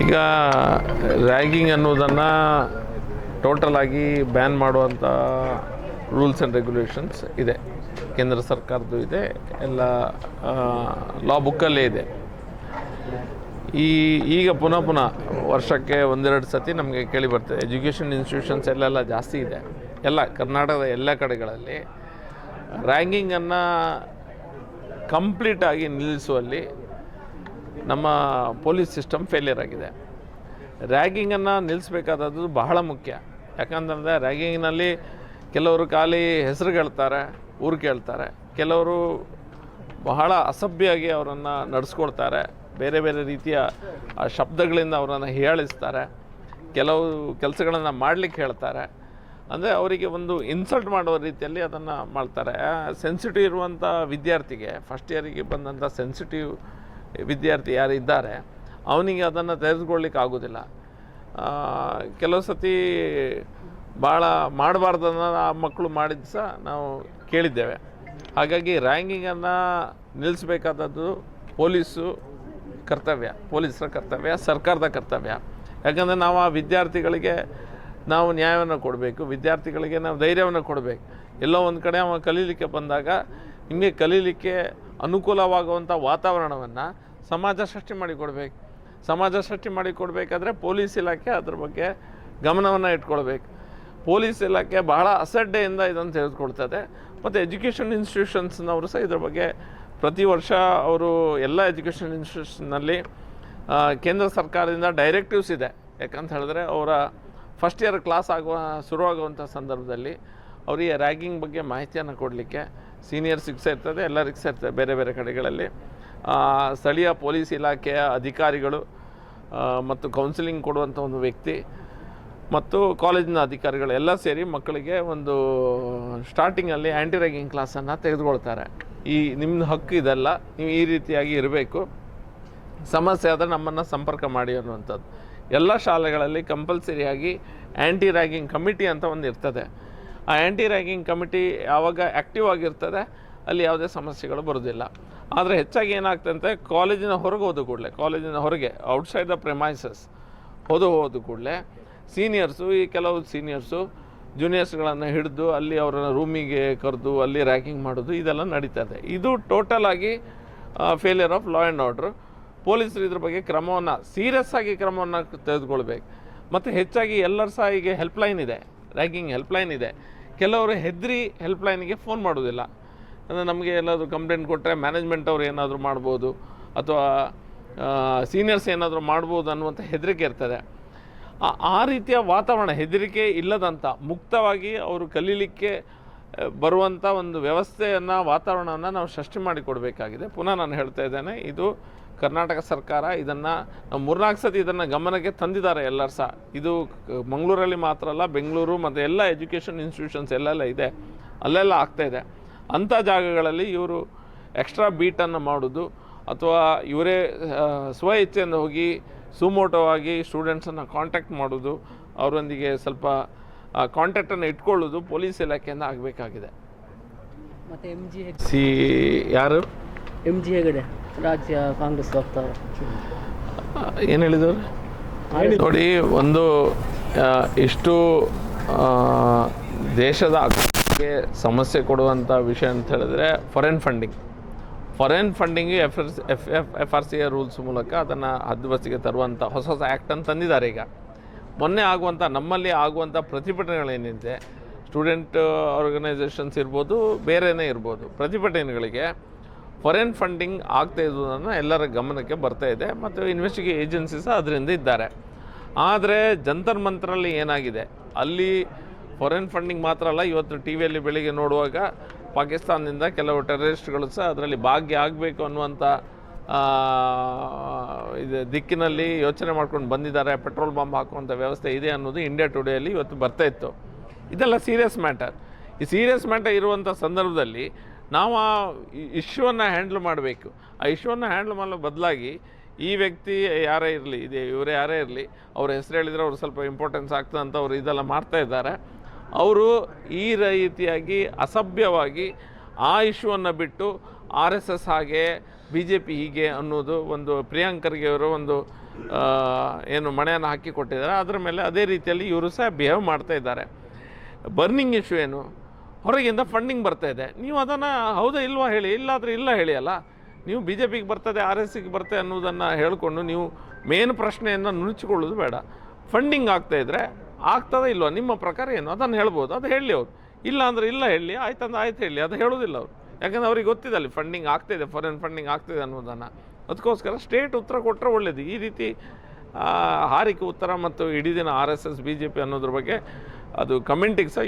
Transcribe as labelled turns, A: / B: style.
A: ಈಗ ರ್ಯಾಗಿಂಗ್ ಅನ್ನೋದನ್ನು ಟೋಟಲಾಗಿ ಬ್ಯಾನ್ ಮಾಡುವಂಥ ರೂಲ್ಸ್ ಆ್ಯಂಡ್ ರೆಗ್ಯುಲೇಷನ್ಸ್ ಇದೆ, ಕೇಂದ್ರ ಸರ್ಕಾರದ್ದು ಇದೆ, ಎಲ್ಲ ಲಾ ಬುಕ್ಕಲ್ಲೇ ಇದೆ. ಈಗ ಪುನಃ ವರ್ಷಕ್ಕೆ ಒಂದೆರಡು ಸತಿ ನಮಗೆ ಕೇಳಿ ಬರ್ತದೆ. ಎಜುಕೇಷನ್ ಇನ್ಸ್ಟಿಟ್ಯೂಷನ್ಸ್ ಎಲ್ಲೆಲ್ಲ ಜಾಸ್ತಿ ಇದೆ, ಎಲ್ಲ ಕರ್ನಾಟಕದ ಎಲ್ಲ ಕಡೆಗಳಲ್ಲಿ ರ್ಯಾಂಕಿಂಗನ್ನು ಕಂಪ್ಲೀಟಾಗಿ ನಿಲ್ಲಿಸುವಲ್ಲಿ ನಮ್ಮ ಪೊಲೀಸ್ ಸಿಸ್ಟಮ್ ಫೇಲಿಯರ್ ಆಗಿದೆ. ರ್ಯಾಗಿಂಗನ್ನು ನಿಲ್ಲಿಸಬೇಕಾದದ್ದು ಬಹಳ ಮುಖ್ಯ. ಯಾಕಂತಂದರೆ ರ್ಯಾಗಿಂಗ್ನಲ್ಲಿ ಕೆಲವರು ಖಾಲಿ ಹೆಸರು ಕೇಳ್ತಾರೆ, ಊರು ಕೇಳ್ತಾರೆ, ಕೆಲವರು ಬಹಳ ಅಸಭ್ಯವಾಗಿ ಅವರನ್ನು ನಡೆಸ್ಕೊಳ್ತಾರೆ, ಬೇರೆ ಬೇರೆ ರೀತಿಯ ಶಬ್ದಗಳಿಂದ ಅವರನ್ನು ಹೀಯಾಳಿಸ್ತಾರೆ, ಕೆಲವು ಕೆಲಸಗಳನ್ನು ಮಾಡಲಿಕ್ಕೆ ಹೇಳ್ತಾರೆ. ಅಂದರೆ ಅವರಿಗೆ ಒಂದು ಇನ್ಸಲ್ಟ್ ಮಾಡುವ ರೀತಿಯಲ್ಲಿ ಅದನ್ನು ಮಾಡ್ತಾರೆ. ಸೆನ್ಸಿಟಿವ್ ಇರುವಂಥ ವಿದ್ಯಾರ್ಥಿಗೆ, ಫಸ್ಟ್ ಇಯರಿಗೆ ಬಂದಂಥ ಸೆನ್ಸಿಟಿವ್ ವಿದ್ಯಾರ್ಥಿ ಯಾರಿದ್ದಾರೆ ಅವನಿಗೆ ಅದನ್ನು ತೆಗೆದುಕೊಳ್ಳಿಕ್ಕೆ ಆಗೋದಿಲ್ಲ. ಕೆಲವು ಸತಿ ಭಾಳ ಮಾಡಬಾರ್ದನ್ನು ಆ ಮಕ್ಕಳು ಮಾಡಿದ್ದು ಸಹ ನಾವು ಕೇಳಿದ್ದೇವೆ. ಹಾಗಾಗಿ ರ್ಯಾಂಕಿಂಗನ್ನು ನಿಲ್ಲಿಸಬೇಕಾದದ್ದು ಪೊಲೀಸರ ಕರ್ತವ್ಯ, ಸರ್ಕಾರದ ಕರ್ತವ್ಯ. ಯಾಕಂದರೆ ನಾವು ಆ ವಿದ್ಯಾರ್ಥಿಗಳಿಗೆ ನಾವು ನ್ಯಾಯವನ್ನು ಕೊಡಬೇಕು, ವಿದ್ಯಾರ್ಥಿಗಳಿಗೆ ನಾವು ಧೈರ್ಯವನ್ನು ಕೊಡಬೇಕು. ಎಲ್ಲೋ ಒಂದು ಕಡೆ ಅವ ಕಲೀಲಿಕ್ಕೆ ಬಂದಾಗ ನಿಮಗೆ ಕಲೀಲಿಕ್ಕೆ ಅನುಕೂಲವಾಗುವಂಥ ವಾತಾವರಣವನ್ನು ಸಮಾಜ ಸೃಷ್ಟಿ ಮಾಡಿಕೊಡ್ಬೇಕು. ಸಮಾಜ ಸೃಷ್ಟಿ ಮಾಡಿಕೊಡ್ಬೇಕಾದ್ರೆ ಪೊಲೀಸ್ ಇಲಾಖೆ ಅದ್ರ ಬಗ್ಗೆ ಗಮನವನ್ನು ಇಟ್ಕೊಳ್ಬೇಕು. ಪೊಲೀಸ್ ಇಲಾಖೆ ಬಹಳ ಅಸಡ್ಡೆಯಿಂದ ಇದನ್ನು ತೆಗೆದುಕೊಳ್ತದೆ. ಮತ್ತು ಎಜುಕೇಷನ್ ಇನ್ಸ್ಟಿಟ್ಯೂಷನ್ಸ್ನವರು ಸಹ ಇದ್ರ ಬಗ್ಗೆ ಪ್ರತಿ ವರ್ಷ ಅವರು ಎಲ್ಲ ಎಜುಕೇಷನ್ ಇನ್ಸ್ಟಿಟ್ಯೂಷನ್ನಲ್ಲಿ ಕೇಂದ್ರ ಸರ್ಕಾರದಿಂದ ಡೈರೆಕ್ಟಿವ್ಸ್ ಇದೆ. ಯಾಕಂತ ಹೇಳಿದ್ರೆ ಅವರ ಫಸ್ಟ್ ಇಯರ್ ಕ್ಲಾಸ್ ಶುರುವಾಗುವಂಥ ಸಂದರ್ಭದಲ್ಲಿ ಅವರಿಗೆ ರ್ಯಾಗಿಂಗ್ ಬಗ್ಗೆ ಮಾಹಿತಿಯನ್ನು ಕೊಡಲಿಕ್ಕೆ ಸೀನಿಯರ್ಸಿಗೆ ಸೇರ್ತದೆ, ಎಲ್ಲರಿಗೂ ಸೇರ್ತದೆ. ಬೇರೆ ಬೇರೆ ಕಡೆಗಳಲ್ಲಿ ಸ್ಥಳೀಯ ಪೊಲೀಸ್ ಇಲಾಖೆಯ ಅಧಿಕಾರಿಗಳು ಮತ್ತು ಕೌನ್ಸಿಲಿಂಗ್ ಕೊಡುವಂಥ ಒಂದು ವ್ಯಕ್ತಿ ಮತ್ತು ಕಾಲೇಜಿನ ಅಧಿಕಾರಿಗಳು ಎಲ್ಲ ಸೇರಿ ಮಕ್ಕಳಿಗೆ ಒಂದು ಸ್ಟಾರ್ಟಿಂಗಲ್ಲಿ ಆ್ಯಂಟಿ ರ್ಯಾಗಿಂಗ್ ಕ್ಲಾಸನ್ನು ತೆಗೆದುಕೊಳ್ತಾರೆ. ನಿಮ್ಮ ಹಕ್ಕು ಇದೆಲ್ಲ, ನೀವು ಈ ರೀತಿಯಾಗಿ ಇರಬೇಕು, ಸಮಸ್ಯೆ ಆದರೆ ನಮ್ಮನ್ನು ಸಂಪರ್ಕ ಮಾಡಿ ಅನ್ನುವಂಥದ್ದು. ಎಲ್ಲ ಶಾಲೆಗಳಲ್ಲಿ ಕಂಪಲ್ಸರಿಯಾಗಿ ಆ್ಯಂಟಿ ರ್ಯಾಗಿಂಗ್ ಕಮಿಟಿ ಅಂತ ಒಂದು ಇರ್ತದೆ. ಆ ಆ್ಯಂಟಿ ರ್ಯಾಗಿಂಗ್ ಕಮಿಟಿ ಯಾವಾಗ ಆ್ಯಕ್ಟಿವ್ ಆಗಿರ್ತದೆ ಅಲ್ಲಿ ಯಾವುದೇ ಸಮಸ್ಯೆಗಳು ಬರೋದಿಲ್ಲ. ಆದರೆ ಹೆಚ್ಚಾಗಿ ಏನಾಗ್ತಂತೆ, ಕಾಲೇಜಿನ ಹೊರಗೆ ಹೋದ ಕೂಡಲೇ, ಕಾಲೇಜಿನ ಹೊರಗೆ ಔಟ್ಸೈಡ್ ದ ಪ್ರೆಮೈಸಸ್ ಹೋದ ಕೂಡಲೇ ಸೀನಿಯರ್ಸು, ಈ ಕೆಲವು ಸೀನಿಯರ್ಸು ಜೂನಿಯರ್ಸ್ಗಳನ್ನು ಹಿಡಿದು ಅಲ್ಲಿ ಅವರನ್ನು ರೂಮಿಗೆ ಕರೆದು ಅಲ್ಲಿ ರ್ಯಾಗಿಂಗ್ ಮಾಡೋದು ಇದೆಲ್ಲ ನಡೀತದೆ. ಇದು ಟೋಟಲಾಗಿ failure of law and order. ಪೊಲೀಸರು ಇದ್ರ ಬಗ್ಗೆ ಕ್ರಮವನ್ನು ಸೀರಿಯಸ್ ಆಗಿ ಕ್ರಮವನ್ನು ತೆಗೆದುಕೊಳ್ಬೇಕು. ಮತ್ತು ಹೆಚ್ಚಾಗಿ ಎಲ್ಲರ ಸಹ ಈಗ ಹೆಲ್ಪ್ಲೈನ್ ಇದೆ, ರ್ಯಾಗಿಂಗ್ ಹೆಲ್ಪ್ಲೈನ್ ಇದೆ. ಕೆಲವರು ಹೆದರಿ ಹೆಲ್ಪ್ಲೈನಿಗೆ ಫೋನ್ ಮಾಡೋದಿಲ್ಲ. ಅಂದರೆ ನಮಗೆ ಎಲ್ಲಾದರೂ ಕಂಪ್ಲೇಂಟ್ ಕೊಟ್ಟರೆ ಮ್ಯಾನೇಜ್ಮೆಂಟ್ ಅವ್ರು ಏನಾದರೂ ಮಾಡ್ಬೋದು ಅಥವಾ ಸೀನಿಯರ್ಸ್ ಏನಾದರೂ ಮಾಡ್ಬೋದು ಅನ್ನುವಂಥ ಹೆದರಿಕೆ ಇರ್ತದೆ. ಆ ರೀತಿಯ ವಾತಾವರಣ, ಹೆದರಿಕೆ ಇಲ್ಲದಂಥ ಮುಕ್ತವಾಗಿ ಅವರು ಕಲೀಲಿಕ್ಕೆ ಬರುವಂಥ ಒಂದು ವ್ಯವಸ್ಥೆಯನ್ನು, ವಾತಾವರಣವನ್ನು ನಾವು ಸೃಷ್ಟಿ ಮಾಡಿಕೊಡಬೇಕಾಗಿದೆ. ಪುನಃ ನಾನು ಹೇಳ್ತಾ ಇದ್ದೇನೆ, ಇದು ಕರ್ನಾಟಕ ಸರ್ಕಾರ ಇದನ್ನು ನಾವು 3-4 ಸತಿ ಇದನ್ನು ಗಮನಕ್ಕೆ ತಂದಿದ್ದಾರೆ ಎಲ್ಲರೂ ಸಹ. ಇದು ಮಂಗಳೂರಲ್ಲಿ ಮಾತ್ರ ಅಲ್ಲ, ಬೆಂಗಳೂರು ಮತ್ತು ಎಲ್ಲ ಎಜುಕೇಷನ್ ಇನ್ಸ್ಟಿಟ್ಯೂಷನ್ಸ್ ಎಲ್ಲೆಲ್ಲ ಇದೆ, ಅಲ್ಲೆಲ್ಲ ಆಗ್ತಾಯಿದೆ. ಅಂಥ ಜಾಗಗಳಲ್ಲಿ ಇವರು ಎಕ್ಸ್ಟ್ರಾ ಬೀಟನ್ನು ಮಾಡೋದು ಅಥವಾ ಇವರೇ ಸ್ವ ಇಚ್ಛೆಯಿಂದ ಹೋಗಿ ಸುಮೋಟೋವಾಗಿ ಸ್ಟೂಡೆಂಟ್ಸನ್ನು ಕಾಂಟ್ಯಾಕ್ಟ್ ಮಾಡೋದು, ಅವರೊಂದಿಗೆ ಸ್ವಲ್ಪ ಕಾಂಟ್ಯಾಕ್ಟನ್ನು ಇಟ್ಕೊಳ್ಳೋದು ಪೊಲೀಸ್ ಇಲಾಖೆಯಿಂದ ಆಗಬೇಕಾಗಿದೆ.
B: ಮತ್ತು
A: ಯಾರು
B: MG ಹೆಗಡೆ ರಾಜ್ಯ ಕಾಂಗ್ರೆಸ್ ವಕ್ತಾರ
A: ಏನು ಹೇಳಿದವರು ನೋಡಿ, ಒಂದು ಇಷ್ಟು ದೇಶದ ಅಗತ್ಯಕ್ಕೆ ಸಮಸ್ಯೆ ಕೊಡುವಂಥ ವಿಷಯ ಅಂತ ಹೇಳಿದ್ರೆ ಫಾರಿನ್ ಫಂಡಿಂಗು FRC ರೂಲ್ಸ್ ಮೂಲಕ ಅದನ್ನು ಹದ್ದುಬಸ್ತಿಗೆ ತರುವಂಥ ಹೊಸ ಆ್ಯಕ್ಟನ್ನು ತಂದಿದ್ದಾರೆ. ಈಗ ಮೊನ್ನೆ ನಮ್ಮಲ್ಲಿ ಆಗುವಂಥ ಪ್ರತಿಭಟನೆಗಳೇನಿದೆ, ಸ್ಟೂಡೆಂಟ್ ಆರ್ಗನೈಸೇಷನ್ಸ್ ಇರ್ಬೋದು, ಬೇರೆಯೇ ಇರ್ಬೋದು, ಪ್ರತಿಭಟನೆಗಳಿಗೆ ಫಾರಿನ್ ಫಂಡಿಂಗ್ ಆಗ್ತಾ ಇರೋದನ್ನು ಎಲ್ಲರ ಗಮನಕ್ಕೆ ಬರ್ತಾ ಇದೆ ಮತ್ತು ಇನ್ವೆಸ್ಟಿಗೇಷನ್ ಏಜೆನ್ಸೀಸ್ ಅದರಿಂದ ಇದ್ದಾರೆ. ಆದರೆ ಜಂತರ್ ಮಂತರಲ್ಲಿ ಏನಾಗಿದೆ, ಅಲ್ಲಿ ಫಾರಿನ್ ಫಂಡಿಂಗ್ ಮಾತ್ರ ಅಲ್ಲ, ಇವತ್ತು TVಯಲ್ಲಿ ಬೆಳಿಗ್ಗೆ ನೋಡುವಾಗ ಪಾಕಿಸ್ತಾನದಿಂದ ಕೆಲವು ಟೆರರಿಸ್ಟ್ಗಳು ಸಹ ಅದರಲ್ಲಿ ಭಾಗ್ಯ ಆಗಬೇಕು ಅನ್ನುವಂಥ ಇದು ದಿಕ್ಕಿನಲ್ಲಿ ಯೋಚನೆ ಮಾಡ್ಕೊಂಡು ಬಂದಿದ್ದಾರೆ. ಪೆಟ್ರೋಲ್ ಬಾಂಬ್ ಹಾಕುವಂಥ ವ್ಯವಸ್ಥೆ ಇದೆ ಅನ್ನೋದು ಇಂಡಿಯಾ ಟುಡೇಯಲ್ಲಿ ಇವತ್ತು ಬರ್ತಾ ಇತ್ತು. ಇದೆಲ್ಲ ಸೀರಿಯಸ್ ಮ್ಯಾಟರ್. ಈ ಸೀರಿಯಸ್ ಮ್ಯಾಟರ್ ಇರುವಂಥ ಸಂದರ್ಭದಲ್ಲಿ ನಾವು ಆ ಇಶ್ಯೂವನ್ನು ಹ್ಯಾಂಡ್ಲ್ ಮಾಡಬೇಕು. ಆ ಇಶ್ಯೂವನ್ನು ಹ್ಯಾಂಡ್ಲ್ ಮಾಡೋ ಬದಲಾಗಿ ಈ ವ್ಯಕ್ತಿ ಯಾರೇ ಇರಲಿ, ಇವರೇ ಯಾರೇ ಇರಲಿ, ಅವ್ರ ಹೆಸರು ಹೇಳಿದರೆ ಅವ್ರು ಸ್ವಲ್ಪ ಇಂಪಾರ್ಟೆನ್ಸ್ ಆಗ್ತದೆ ಅಂತ ಅವರು ಇದೆಲ್ಲ ಮಾಡ್ತಾ ಇದ್ದಾರೆ. ಅವರು ಈ ರೀತಿಯಾಗಿ ಅಸಭ್ಯವಾಗಿ ಆ ಇಶ್ಯೂವನ್ನು ಬಿಟ್ಟು RSS ಹಾಗೆ BJP ಹೀಗೆ ಅನ್ನೋದು ಒಂದು ಪ್ರಿಯಾಂಕ್ ಖರ್ಗೆ ಅವರು ಒಂದು ಏನು ಮಣೆಯನ್ನು ಹಾಕಿ ಕೊಟ್ಟಿದ್ದಾರೆ, ಅದರ ಮೇಲೆ ಅದೇ ರೀತಿಯಲ್ಲಿ ಇವರು ಸಹ ಬಿಹೇವ್ ಮಾಡ್ತಾ ಇದ್ದಾರೆ. ಬರ್ನಿಂಗ್ ಇಶ್ಯೂ ಏನು, ಹೊರಗಿಂದ ಫಂಡಿಂಗ್ ಬರ್ತಾ ಇದೆ, ನೀವು ಅದನ್ನು ಹೌದಾ ಇಲ್ವಾ ಹೇಳಿ, ಇಲ್ಲಾದರೆ ಇಲ್ಲ ಹೇಳಿ ಅಲ್ಲ. ನೀವು ಬಿ ಜೆ ಪಿಗೆ ಬರ್ತದೆ, ಆರ್ ಎಸ್ ಸಿಗೆ ಬರ್ತದೆ ಅನ್ನೋದನ್ನು ಹೇಳಿಕೊಂಡು ನೀವು ಮೇನ್ ಪ್ರಶ್ನೆಯನ್ನು ನುಣುಚಿಕೊಳ್ಳೋದು ಬೇಡ. ಫಂಡಿಂಗ್ ಆಗ್ತಾಯಿದ್ರೆ ಆಗ್ತದೆ ಇಲ್ವಾ, ನಿಮ್ಮ ಪ್ರಕಾರ ಏನು ಅದನ್ನು ಹೇಳ್ಬೋದು, ಅದು ಹೇಳಿ ಅವರು. ಇಲ್ಲ ಅಂದರೆ ಇಲ್ಲ ಹೇಳಿ, ಆಯ್ತಂದ್ರೆ ಆಯ್ತು ಹೇಳಿ, ಅದು ಹೇಳೋದಿಲ್ಲ ಅವರು. ಯಾಕಂದರೆ ಅವ್ರಿಗೆ ಗೊತ್ತಿದೆ ಅಲ್ಲಿ ಫಂಡಿಂಗ್ ಆಗ್ತಾಯಿದೆ, ಫಾರಿನ್ ಫಂಡಿಂಗ್ ಆಗ್ತಿದೆ ಅನ್ನೋದನ್ನು. ಅದಕ್ಕೋಸ್ಕರ ಸ್ಟೇಟ್ ಉತ್ತರ ಕೊಟ್ಟರೆ ಒಳ್ಳೆಯದು. ಈ ರೀತಿ ಹಾರಿಕೆ ಉತ್ತರ ಮತ್ತು ಇಡೀ ದಿನ R S S B J P ಅನ್ನೋದ್ರ ಬಗ್ಗೆ ಅದು ಕಮೆಂಟಿಗೆ ಸಹ